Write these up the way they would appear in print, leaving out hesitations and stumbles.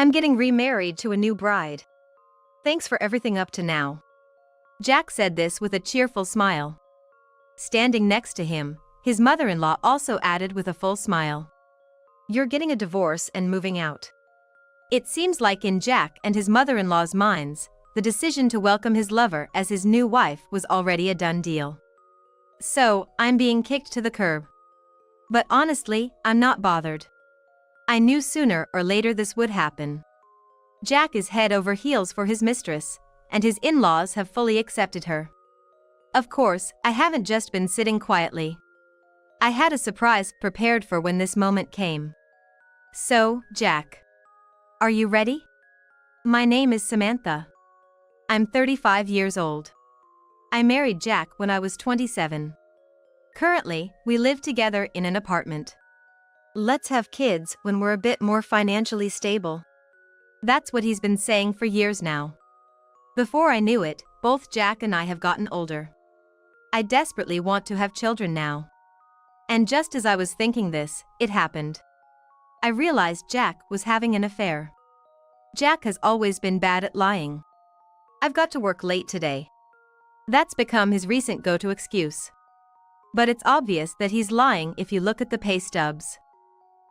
I'm getting remarried to a new bride. Thanks for everything up to now. Jack said this with a cheerful smile. Standing next to him, his mother-in-law also added with a full smile. You're getting a divorce and moving out. It seems like in Jack and his mother-in-law's minds, the decision to welcome his lover as his new wife was already a done deal. So, I'm being kicked to the curb. But honestly, I'm not bothered. I knew sooner or later this would happen. Jack is head over heels for his mistress, and his in-laws have fully accepted her. Of course, I haven't just been sitting quietly. I had a surprise prepared for when this moment came. So, Jack. Are you ready? My name is Samantha. I'm 35 years old. I married Jack when I was 27. Currently, we live together in an apartment. Let's have kids when we're a bit more financially stable. That's what he's been saying for years now. Before I knew it, both Jack and I have gotten older. I desperately want to have children now. And just as I was thinking this, it happened. I realized Jack was having an affair. Jack has always been bad at lying. I've got to work late today. That's become his recent go-to excuse. But it's obvious that he's lying if you look at the pay stubs.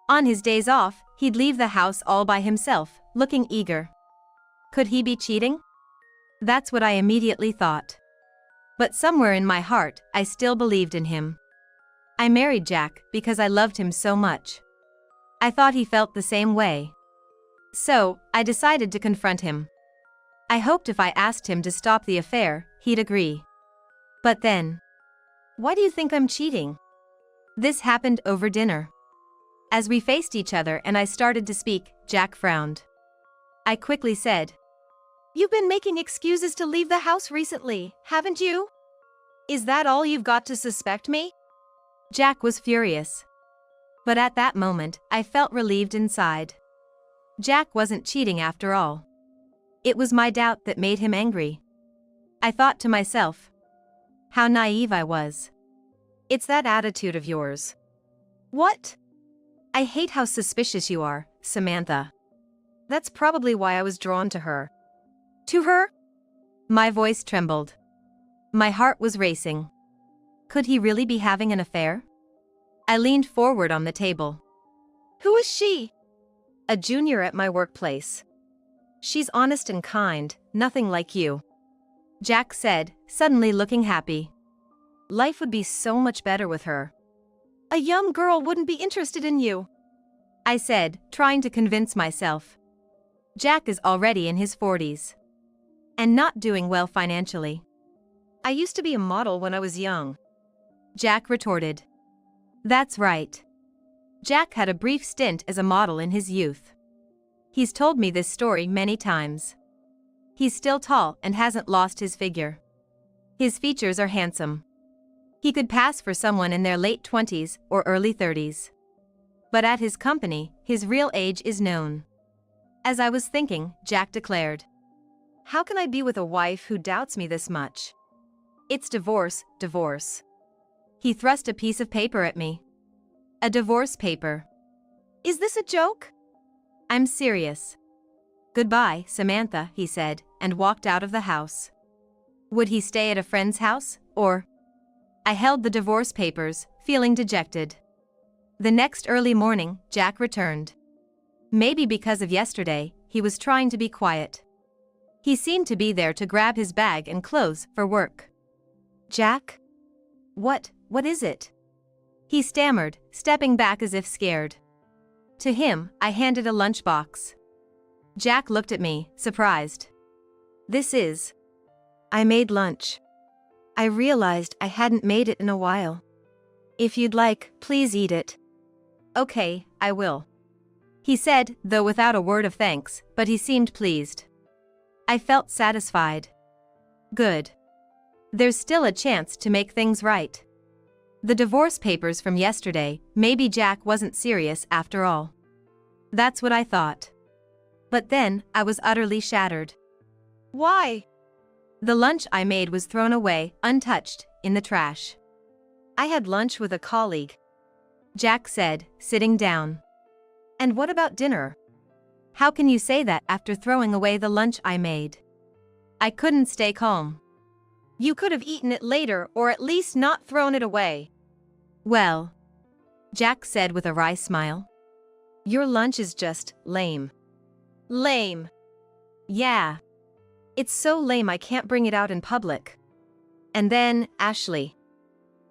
On his days off, he'd leave the house all by himself, looking eager. Could he be cheating? That's what I immediately thought. But somewhere in my heart, I still believed in him. I married Jack because I loved him so much. I thought he felt the same way. So, I decided to confront him. I hoped if I asked him to stop the affair, he'd agree. But then, why do you think I'm cheating? This happened over dinner. As we faced each other and I started to speak, Jack frowned. I quickly said, "You've been making excuses to leave the house recently, haven't you? Is that all you've got to suspect me?" Jack was furious. But at that moment, I felt relieved inside. Jack wasn't cheating after all. It was my doubt that made him angry. I thought to myself, how naive I was. It's that attitude of yours. What? I hate how suspicious you are, Samantha. That's probably why I was drawn to her. To her? My voice trembled. My heart was racing. Could he really be having an affair? I leaned forward on the table. Who is she? A junior at my workplace. She's honest and kind, nothing like you. Jack said, suddenly looking happy. Life would be so much better with her. A young girl wouldn't be interested in you, I said, trying to convince myself. Jack is already in his 40s. And not doing well financially. I used to be a model when I was young, Jack retorted. That's right. Jack had a brief stint as a model in his youth. He's told me this story many times. He's still tall and hasn't lost his figure. His features are handsome. He could pass for someone in their late 20s or early 30s. But at his company, his real age is known. As I was thinking, Jack declared, how can I be with a wife who doubts me this much? It's divorce, divorce. He thrust a piece of paper at me. A divorce paper. Is this a joke? I'm serious. Goodbye, Samantha, he said, and walked out of the house. Would he stay at a friend's house, or? I held the divorce papers, feeling dejected. The next early morning, Jack returned. Maybe because of yesterday, he was trying to be quiet. He seemed to be there to grab his bag and clothes for work. Jack? What is it? He stammered, stepping back as if scared. To him, I handed a lunchbox. Jack looked at me, surprised. This is. I made lunch. I realized I hadn't made it in a while. If you'd like, please eat it. Okay, I will. He said, though without a word of thanks, but he seemed pleased. I felt satisfied. Good. There's still a chance to make things right. The divorce papers from yesterday, maybe Jack wasn't serious after all. That's what I thought. But then, I was utterly shattered. Why? The lunch I made was thrown away, untouched, in the trash. I had lunch with a colleague, Jack said, sitting down. And what about dinner? How can you say that after throwing away the lunch I made? I couldn't stay calm. You could have eaten it later or at least not thrown it away. Well, Jack said with a wry smile. Your lunch is just lame. Lame. Yeah. It's so lame I can't bring it out in public. And then, Ashley.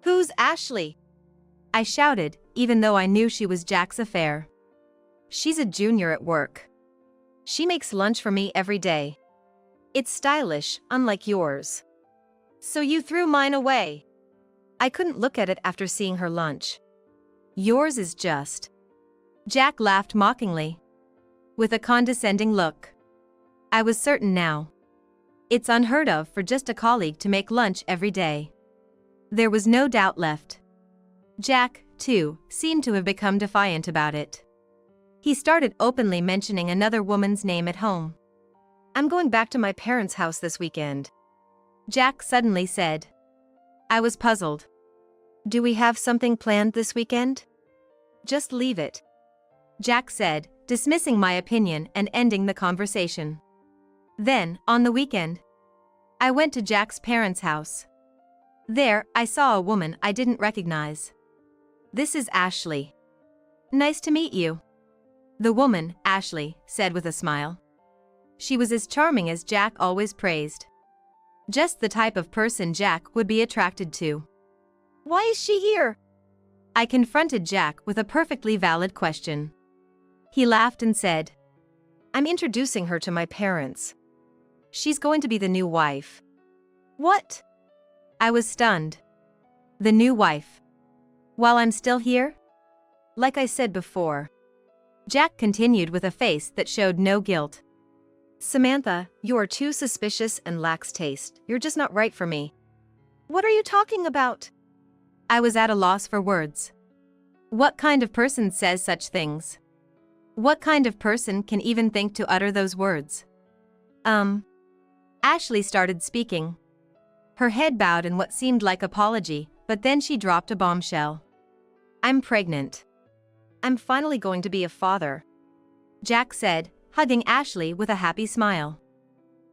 Who's Ashley? I shouted, even though I knew she was Jack's affair. She's a junior at work. She makes lunch for me every day. It's stylish, unlike yours. So you threw mine away. I couldn't look at it after seeing her lunch. Yours is just. Jack laughed mockingly. With a condescending look. I was certain now. It's unheard of for just a colleague to make lunch every day. There was no doubt left. Jack, too, seemed to have become defiant about it. He started openly mentioning another woman's name at home. I'm going back to my parents' house this weekend, Jack suddenly said. I was puzzled. Do we have something planned this weekend? Just leave it, Jack said, dismissing my opinion and ending the conversation. Then, on the weekend, I went to Jack's parents' house. There, I saw a woman I didn't recognize. This is Ashley. Nice to meet you. The woman, Ashley, said with a smile. She was as charming as Jack always praised. Just the type of person Jack would be attracted to. Why is she here? I confronted Jack with a perfectly valid question. He laughed and said, I'm introducing her to my parents. She's going to be the new wife. What? I was stunned. The new wife. While I'm still here? Like I said before. Jack continued with a face that showed no guilt. Samantha, you are too suspicious and lacks taste. You're just not right for me. What are you talking about? I was at a loss for words. What kind of person says such things? What kind of person can even think to utter those words? Ashley started speaking. Her head bowed in what seemed like apology, but then she dropped a bombshell. I'm pregnant. I'm finally going to be a father, Jack said, hugging Ashley with a happy smile.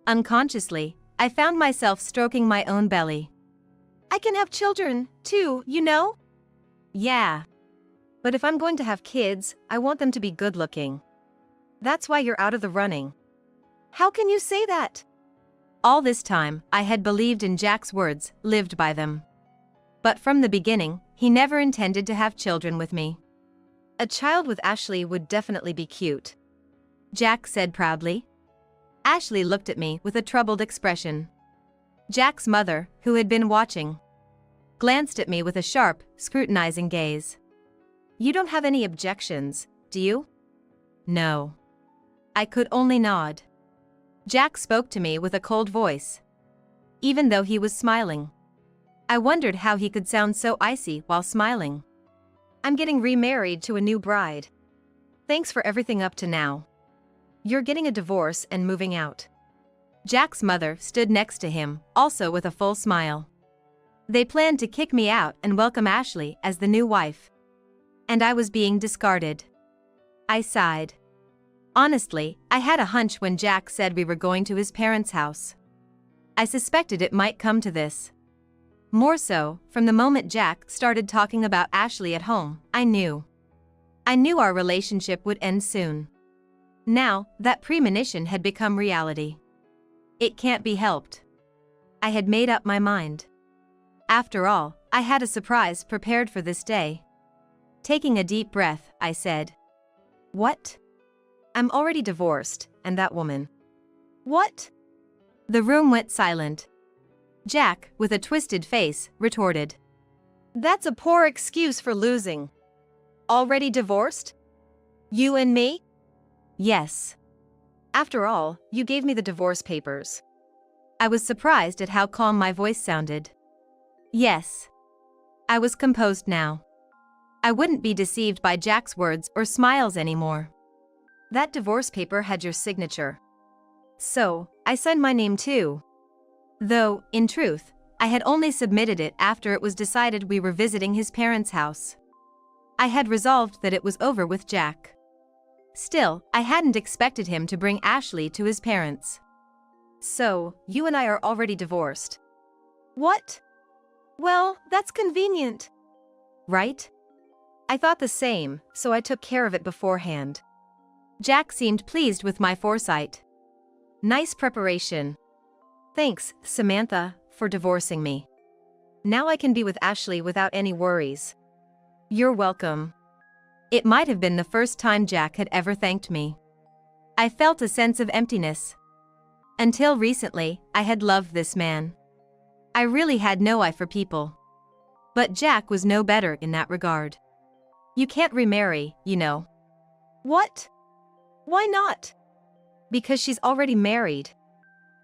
Unconsciously, I found myself stroking my own belly. I can have children, too, you know? Yeah. But if I'm going to have kids, I want them to be good-looking. That's why you're out of the running. How can you say that? All this time, I had believed in Jack's words, lived by them. But from the beginning, he never intended to have children with me. A child with Ashley would definitely be cute, Jack said proudly. Ashley looked at me with a troubled expression. Jack's mother, who had been watching, glanced at me with a sharp, scrutinizing gaze. You don't have any objections, do you? No. I could only nod. Jack spoke to me with a cold voice. Even though he was smiling. I wondered how he could sound so icy while smiling. I'm getting remarried to a new bride. Thanks for everything up to now. You're getting a divorce and moving out. Jack's mother stood next to him, also with a full smile. They planned to kick me out and welcome Ashley as the new wife. And I was being discarded. I sighed. Honestly, I had a hunch when Jack said we were going to his parents' house. I suspected it might come to this. More so, from the moment Jack started talking about Ashley at home, I knew. I knew our relationship would end soon. Now, that premonition had become reality. It can't be helped. I had made up my mind. After all, I had a surprise prepared for this day. Taking a deep breath, I said, What? I'm already divorced, and that woman. What? The room went silent. Jack, with a twisted face, retorted. That's a poor excuse for losing. Already divorced? You and me? Yes. After all, you gave me the divorce papers. I was surprised at how calm my voice sounded. Yes. I was composed now. I wouldn't be deceived by Jack's words or smiles anymore. That divorce paper had your signature. So, I signed my name too. Though, in truth, I had only submitted it after it was decided we were visiting his parents' house. I had resolved that it was over with Jack. Still, I hadn't expected him to bring Ashley to his parents. So, you and I are already divorced. What? Well, that's convenient. Right? I thought the same, so I took care of it beforehand. Jack seemed pleased with my foresight. Nice preparation. Thanks, Samantha, for divorcing me. Now I can be with Ashley without any worries. You're welcome. It might have been the first time Jack had ever thanked me. I felt a sense of emptiness. Until recently, I had loved this man. I really had no eye for people. But Jack was no better in that regard. You can't remarry, you know. What? Why not? Because she's already married.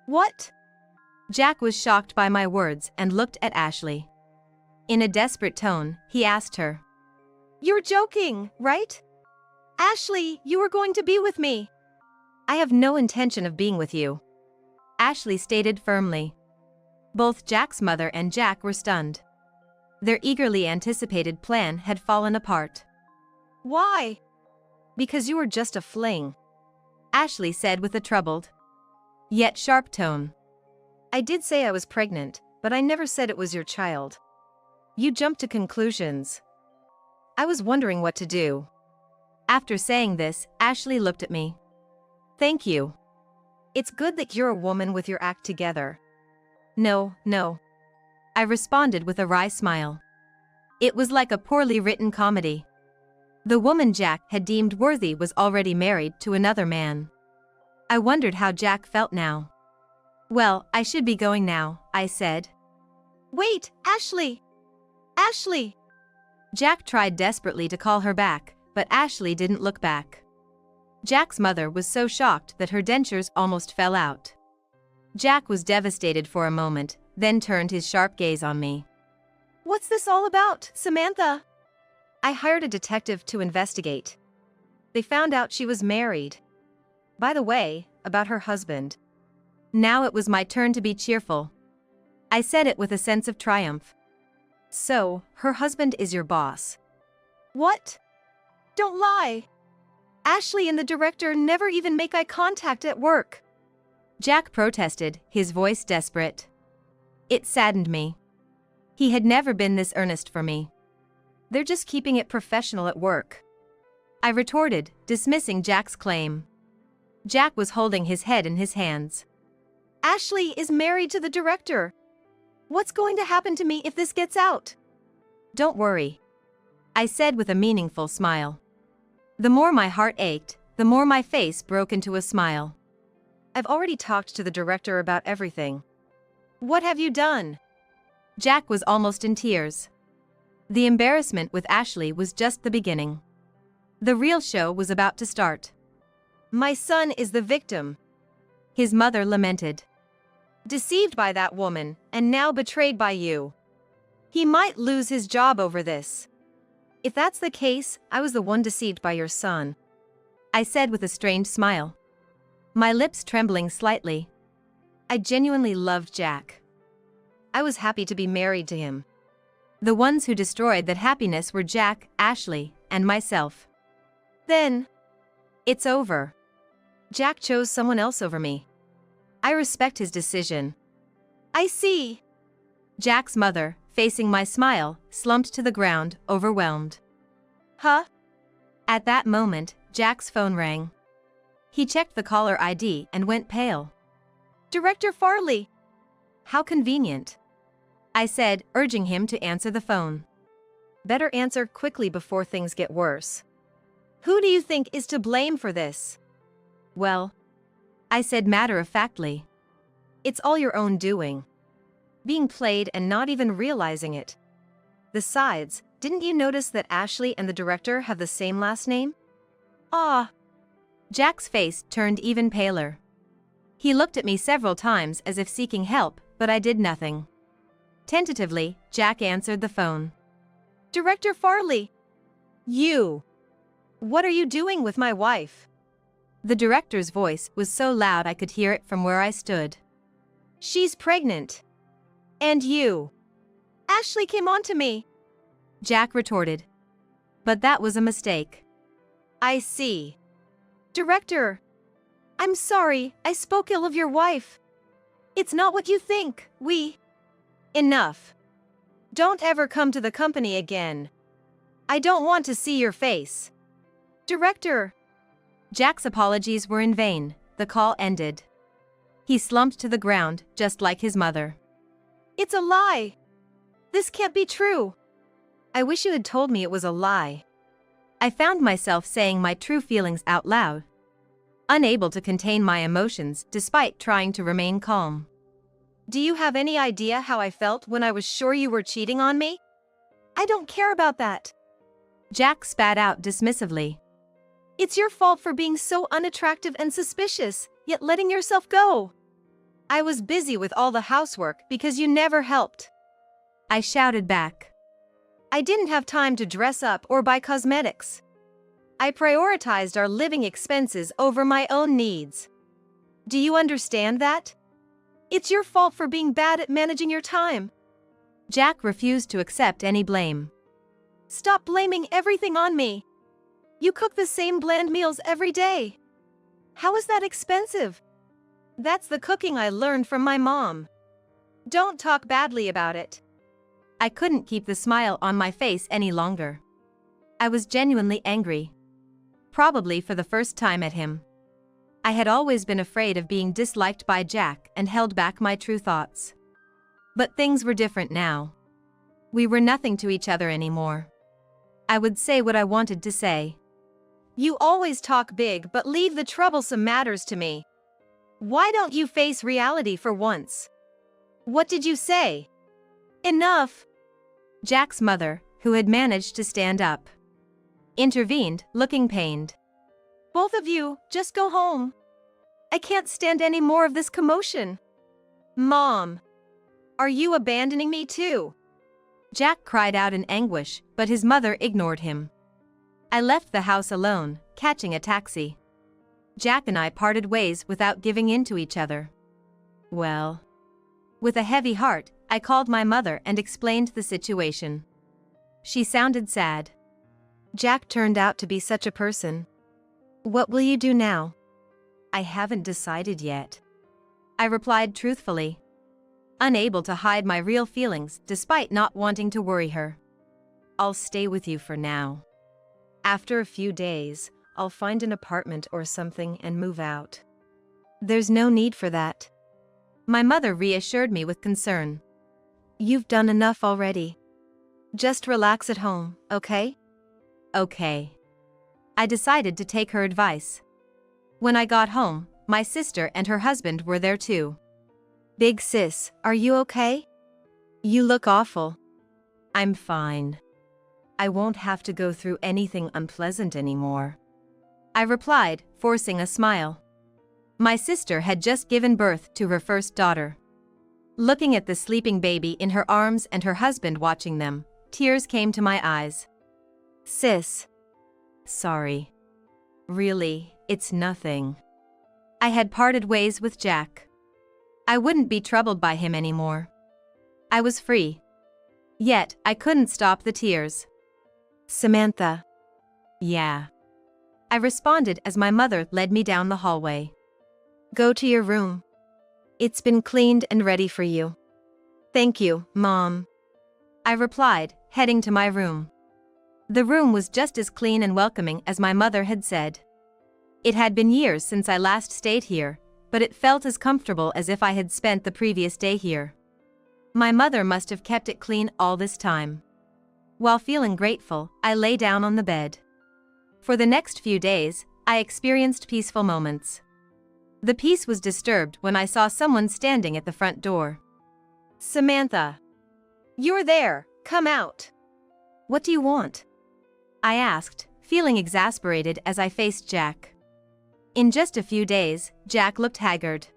What? Jack was shocked by my words and looked at Ashley. In a desperate tone, he asked her. You're joking, right? Ashley, you were going to be with me. I have no intention of being with you. Ashley stated firmly. Both Jack's mother and Jack were stunned. Their eagerly anticipated plan had fallen apart. Why? Because you were just a fling, Ashley said with a troubled, yet sharp tone. I did say I was pregnant, but I never said it was your child. You jumped to conclusions. I was wondering what to do. After saying this, Ashley looked at me. Thank you. It's good that you're a woman with your act together. No. I responded with a wry smile. It was like a poorly written comedy. The woman Jack had deemed worthy was already married to another man. I wondered how Jack felt now. Well, I should be going now, I said. Wait, Ashley! Ashley! Jack tried desperately to call her back, but Ashley didn't look back. Jack's mother was so shocked that her dentures almost fell out. Jack was devastated for a moment, then turned his sharp gaze on me. What's this all about, Samantha? I hired a detective to investigate. They found out she was married. By the way, about her husband. Now it was my turn to be cheerful. I said it with a sense of triumph. So, her husband is your boss. What? Don't lie. Ashley and the director never even make eye contact at work. Jack protested, his voice desperate. It saddened me. He had never been this earnest for me. They're just keeping it professional at work, I retorted, dismissing Jack's claim. Jack was holding his head in his hands. Ashley is married to the director. What's going to happen to me if this gets out? Don't worry, I said with a meaningful smile. The more my heart ached, the more my face broke into a smile. I've already talked to the director about everything. What have you done? Jack was almost in tears. The embarrassment with Ashley was just the beginning. The real show was about to start. My son is the victim, his mother lamented. Deceived by that woman, and now betrayed by you. He might lose his job over this. If that's the case, I was the one deceived by your son, I said with a strained smile, my lips trembling slightly. I genuinely loved Jack. I was happy to be married to him. The ones who destroyed that happiness were Jack, Ashley, and myself. Then, it's over. Jack chose someone else over me. I respect his decision. I see. Jack's mother, facing my smile, slumped to the ground, overwhelmed. Huh? At that moment, Jack's phone rang. He checked the caller ID and went pale. Director Farley. How convenient, I said, urging him to answer the phone. Better answer quickly before things get worse. Who do you think is to blame for this? Well, I said matter-of-factly. It's all your own doing. Being played and not even realizing it. Besides, didn't you notice that Ashley and the director have the same last name? Ah. Jack's face turned even paler. He looked at me several times as if seeking help, but I did nothing. Tentatively, Jack answered the phone. Director Farley. You. What are you doing with my wife? The director's voice was so loud I could hear it from where I stood. She's pregnant. And you. Ashley came on to me, Jack retorted. But that was a mistake. I see. Director, I'm sorry, I spoke ill of your wife. It's not what you think, Enough. Don't ever come to the company again. I don't want to see your face. Director. Jack's apologies were in vain, the call ended. He slumped to the ground, just like his mother. It's a lie. This can't be true. I wish you had told me it was a lie. I found myself saying my true feelings out loud, unable to contain my emotions despite trying to remain calm. Do you have any idea how I felt when I was sure you were cheating on me? I don't care about that. Jack spat out dismissively. It's your fault for being so unattractive and suspicious, yet letting yourself go. I was busy with all the housework because you never helped. I shouted back. I didn't have time to dress up or buy cosmetics. I prioritized our living expenses over my own needs. Do you understand that? It's your fault for being bad at managing your time. Jack refused to accept any blame. Stop blaming everything on me. You cook the same bland meals every day. How is that expensive? That's the cooking I learned from my mom. Don't talk badly about it. I couldn't keep the smile on my face any longer. I was genuinely angry. Probably for the first time at him. I had always been afraid of being disliked by Jack and held back my true thoughts. But things were different now. We were nothing to each other anymore. I would say what I wanted to say. You always talk big but leave the troublesome matters to me. Why don't you face reality for once? What did you say? Enough! Jack's mother, who had managed to stand up, intervened, looking pained. Both of you, just go home. I can't stand any more of this commotion. Mom! Are you abandoning me too? Jack cried out in anguish, but his mother ignored him. I left the house alone, catching a taxi. Jack and I parted ways without giving in to each other. Well, with a heavy heart, I called my mother and explained the situation. She sounded sad. Jack turned out to be such a person. What will you do now? I haven't decided yet. I replied truthfully, unable to hide my real feelings despite not wanting to worry her. I'll stay with you for now. After a few days, I'll find an apartment or something and move out. There's no need for that. My mother reassured me with concern. You've done enough already. Just relax at home, okay? Okay. I decided to take her advice. When I got home, my sister and her husband were there too. Big sis, are you okay? You look awful. I'm fine. I won't have to go through anything unpleasant anymore. I replied, forcing a smile. My sister had just given birth to her first daughter. Looking at the sleeping baby in her arms and her husband watching them, tears came to my eyes. Sis. Sorry. Really, it's nothing. I had parted ways with Jack. I wouldn't be troubled by him anymore. I was free. Yet, I couldn't stop the tears. Samantha. Yeah. I responded as my mother led me down the hallway. Go to your room. It's been cleaned and ready for you. Thank you, Mom. I replied, heading to my room. The room was just as clean and welcoming as my mother had said. It had been years since I last stayed here, but it felt as comfortable as if I had spent the previous day here. My mother must have kept it clean all this time. While feeling grateful, I lay down on the bed. For the next few days, I experienced peaceful moments. The peace was disturbed when I saw someone standing at the front door. Samantha. You're there, come out. What do you want? I asked, feeling exasperated as I faced Jack. In just a few days, Jack looked haggard.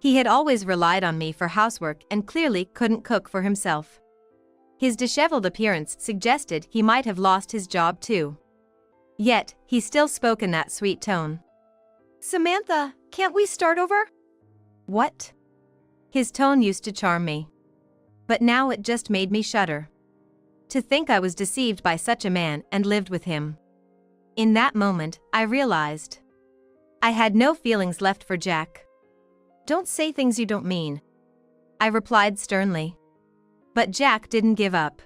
He had always relied on me for housework and clearly couldn't cook for himself. His disheveled appearance suggested he might have lost his job too. Yet, he still spoke in that sweet tone. Samantha, can't we start over? What? His tone used to charm me. But now it just made me shudder. To think I was deceived by such a man and lived with him. In that moment, I realized. I had no feelings left for Jack. Don't say things you don't mean, I replied sternly. But Jack didn't give up.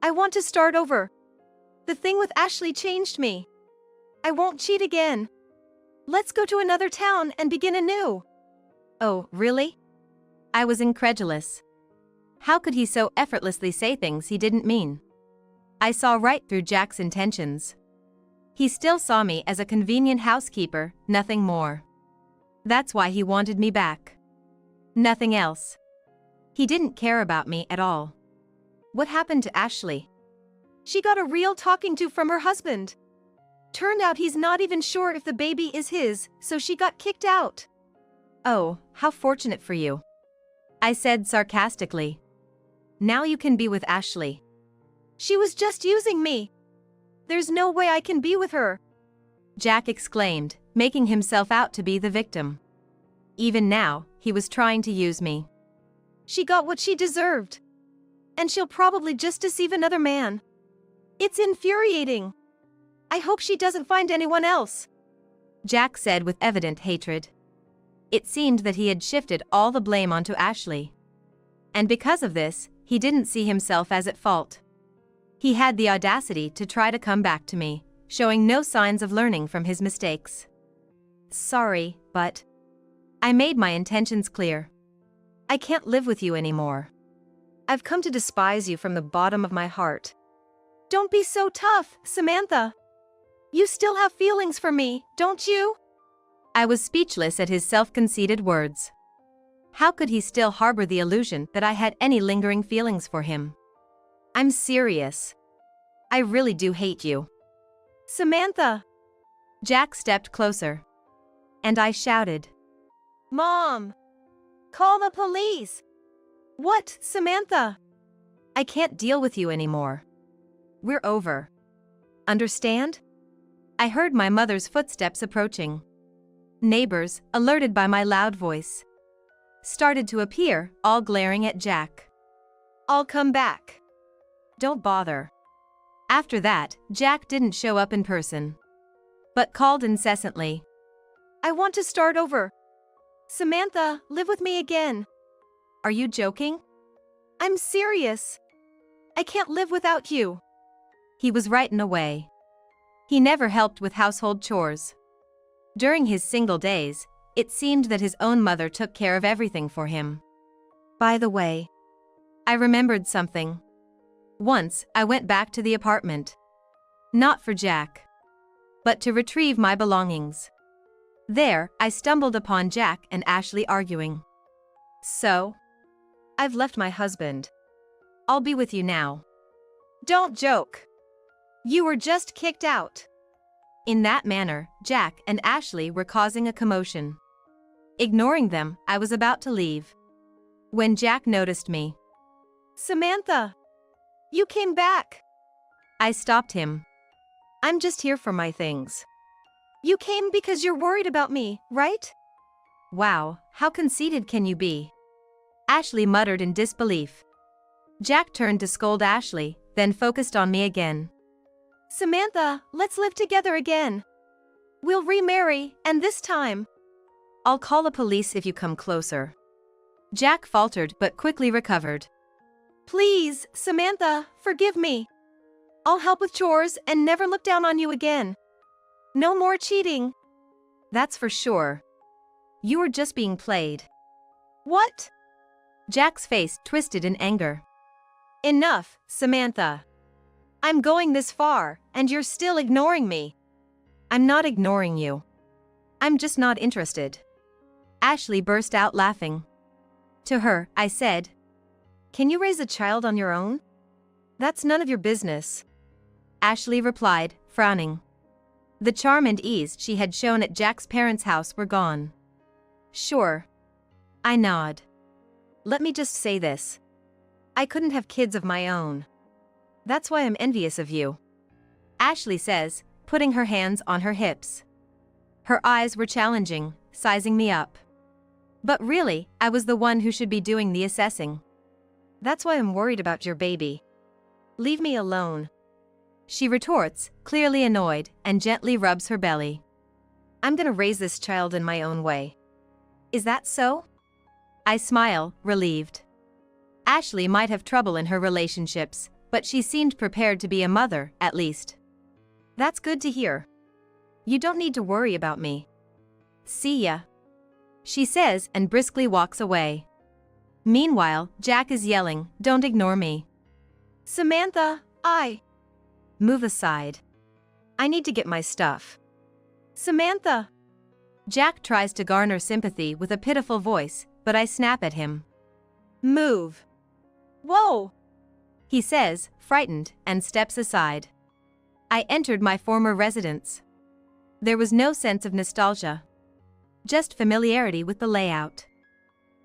I want to start over. The thing with Ashley changed me. I won't cheat again. Let's go to another town and begin anew. Oh, really? I was incredulous. How could he so effortlessly say things he didn't mean? I saw right through Jack's intentions. He still saw me as a convenient housekeeper, nothing more. That's why he wanted me back. Nothing else. He didn't care about me at all. What happened to Ashley? She got a real talking to from her husband. Turned out he's not even sure if the baby is his, so she got kicked out. Oh, how fortunate for you, I said sarcastically. Now you can be with Ashley. She was just using me. There's no way I can be with her, Jack exclaimed, making himself out to be the victim. Even now, he was trying to use me. She got what she deserved. And she'll probably just deceive another man. It's infuriating. I hope she doesn't find anyone else, Jack said with evident hatred. It seemed that he had shifted all the blame onto Ashley. And because of this, he didn't see himself as at fault. He had the audacity to try to come back to me, showing no signs of learning from his mistakes. Sorry, but I made my intentions clear. I can't live with you anymore. I've come to despise you from the bottom of my heart. Don't be so tough, Samantha. You still have feelings for me, don't you? I was speechless at his self-conceited words. How could he still harbor the illusion that I had any lingering feelings for him? I'm serious. I really do hate you. Samantha! Jack stepped closer. And I shouted. Mom! Call the police! What, Samantha? I can't deal with you anymore. We're over. Understand? I heard my mother's footsteps approaching. Neighbors, alerted by my loud voice, started to appear, all glaring at Jack. I'll come back. Don't bother. After that, Jack didn't show up in person, but called incessantly. I want to start over. Samantha, live with me again. Are you joking? I'm serious. I can't live without you. He was right in a way. He never helped with household chores. During his single days, it seemed that his own mother took care of everything for him. By the way, I remembered something. Once, I went back to the apartment. Not for Jack, but to retrieve my belongings. There, I stumbled upon Jack and Ashley arguing. So, I've left my husband. I'll be with you now. Don't joke. You were just kicked out. In that manner, Jack and Ashley were causing a commotion. Ignoring them, I was about to leave, when Jack noticed me. Samantha! You came back! I stopped him. I'm just here for my things. You came because you're worried about me, right? Wow, how conceited can you be? Ashley muttered in disbelief. Jack turned to scold Ashley, then focused on me again. Samantha, let's live together again. We'll remarry, and this time, I'll call the police if you come closer. Jack faltered but quickly recovered. Please, Samantha, forgive me. I'll help with chores and never look down on you again. No more cheating. That's for sure. You were just being played. What? Jack's face twisted in anger. Enough, Samantha. I'm going this far, and you're still ignoring me. I'm not ignoring you. I'm just not interested. Ashley burst out laughing. To her, I said, Can you raise a child on your own? That's none of your business. Ashley replied, frowning. The charm and ease she had shown at Jack's parents' house were gone. Sure. I nod. Let me just say this. I couldn't have kids of my own. That's why I'm envious of you. Ashley says, putting her hands on her hips. Her eyes were challenging, sizing me up. But really, I was the one who should be doing the assessing. That's why I'm worried about your baby. Leave me alone. She retorts, clearly annoyed, and gently rubs her belly. I'm gonna raise this child in my own way. Is that so? I smile, relieved. Ashley might have trouble in her relationships, but she seemed prepared to be a mother, at least. That's good to hear. You don't need to worry about me. See ya. She says and briskly walks away. Meanwhile, Jack is yelling, "Don't ignore me. Samantha, Move aside. I need to get my stuff. Samantha. Jack tries to garner sympathy with a pitiful voice, but I snap at him. Move. Whoa. He says, frightened, and steps aside. I entered my former residence. There was no sense of nostalgia. Just familiarity with the layout.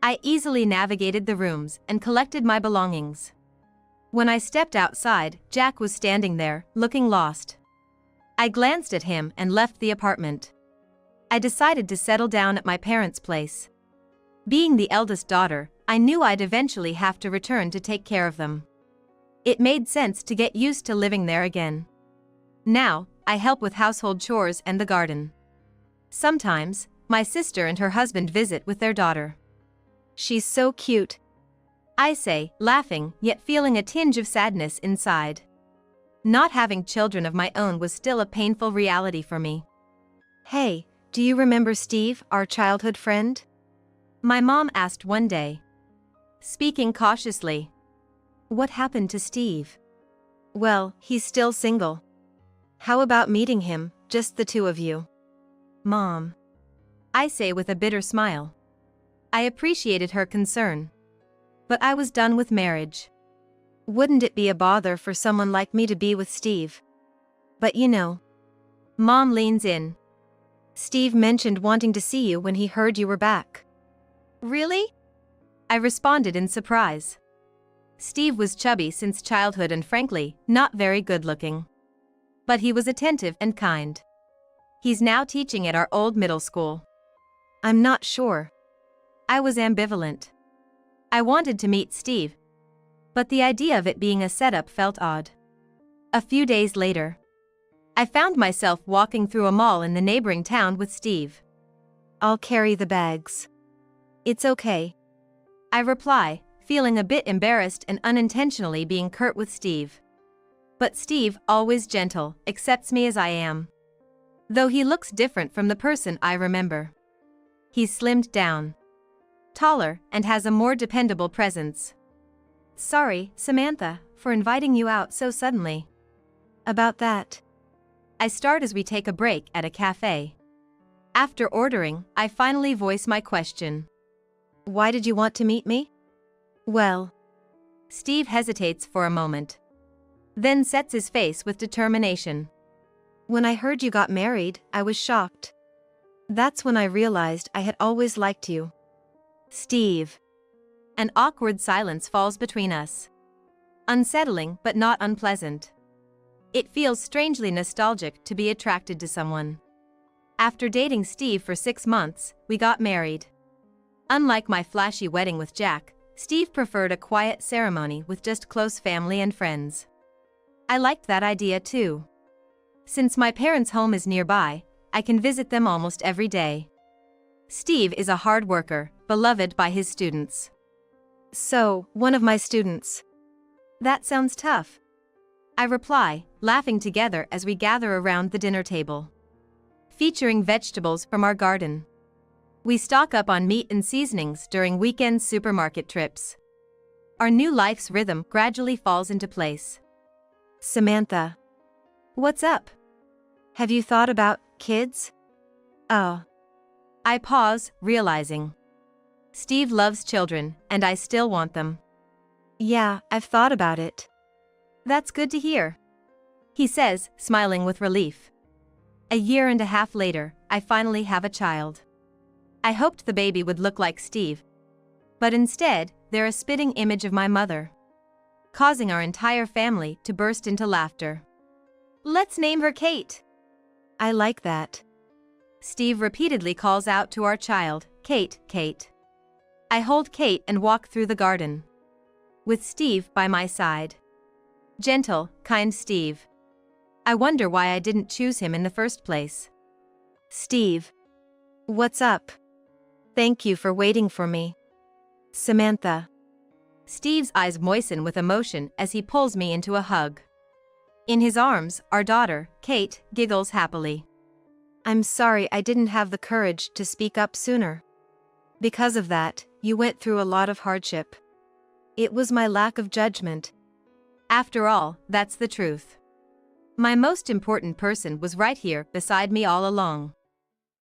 I easily navigated the rooms and collected my belongings. When I stepped outside, Jack was standing there, looking lost. I glanced at him and left the apartment. I decided to settle down at my parents' place. Being the eldest daughter, I knew I'd eventually have to return to take care of them. It made sense to get used to living there again. Now, I help with household chores and the garden. Sometimes, my sister and her husband visit with their daughter. She's so cute, I say, laughing, yet feeling a tinge of sadness inside. Not having children of my own was still a painful reality for me. Hey, do you remember Steve, our childhood friend? My mom asked one day. Speaking cautiously. What happened to Steve? Well, he's still single. How about meeting him, just the two of you? Mom. I say with a bitter smile. I appreciated her concern. But I was done with marriage. Wouldn't it be a bother for someone like me to be with Steve? But you know. Mom leans in. Steve mentioned wanting to see you when he heard you were back. Really? I responded in surprise. Steve was chubby since childhood and frankly, not very good-looking. But he was attentive and kind. He's now teaching at our old middle school. I'm not sure. I was ambivalent. I wanted to meet Steve, but the idea of it being a setup felt odd. A few days later, I found myself walking through a mall in the neighboring town with Steve. I'll carry the bags. It's okay. I reply, feeling a bit embarrassed and unintentionally being curt with Steve. But Steve, always gentle, accepts me as I am. Though he looks different from the person I remember. He's slimmed down. Taller, and has a more dependable presence. Sorry, Samantha, for inviting you out so suddenly. About that. I start as we take a break at a cafe. After ordering, I finally voice my question. Why did you want to meet me? Well. Steve hesitates for a moment. Then sets his face with determination. When I heard you got married, I was shocked. That's when I realized I had always liked you. Steve. An awkward silence falls between us. Unsettling but not unpleasant. It feels strangely nostalgic to be attracted to someone. After dating Steve for 6 months, we got married. Unlike my flashy wedding with Jack, Steve preferred a quiet ceremony with just close family and friends. I liked that idea too. Since my parents' home is nearby, I can visit them almost every day. Steve is a hard worker, beloved by his students. So, one of my students. That sounds tough. I reply, laughing together as we gather around the dinner table. Featuring vegetables from our garden. We stock up on meat and seasonings during weekend supermarket trips. Our new life's rhythm gradually falls into place. Samantha. What's up? Have you thought about kids? Oh. I pause, realizing. Steve loves children, and I still want them. Yeah, I've thought about it. That's good to hear. He says, smiling with relief. A year and a half later, I finally have a child. I hoped the baby would look like Steve. But instead, they're a spitting image of my mother. Causing our entire family to burst into laughter. Let's name her Kate. I like that. Steve repeatedly calls out to our child, Kate, Kate. I hold Kate and walk through the garden. With Steve by my side. Gentle, kind Steve. I wonder why I didn't choose him in the first place. Steve. What's up? Thank you for waiting for me. Samantha. Steve's eyes moisten with emotion as he pulls me into a hug. In his arms, our daughter, Kate, giggles happily. I'm sorry I didn't have the courage to speak up sooner. Because of that, you went through a lot of hardship. It was my lack of judgment. After all, that's the truth. My most important person was right here beside me all along.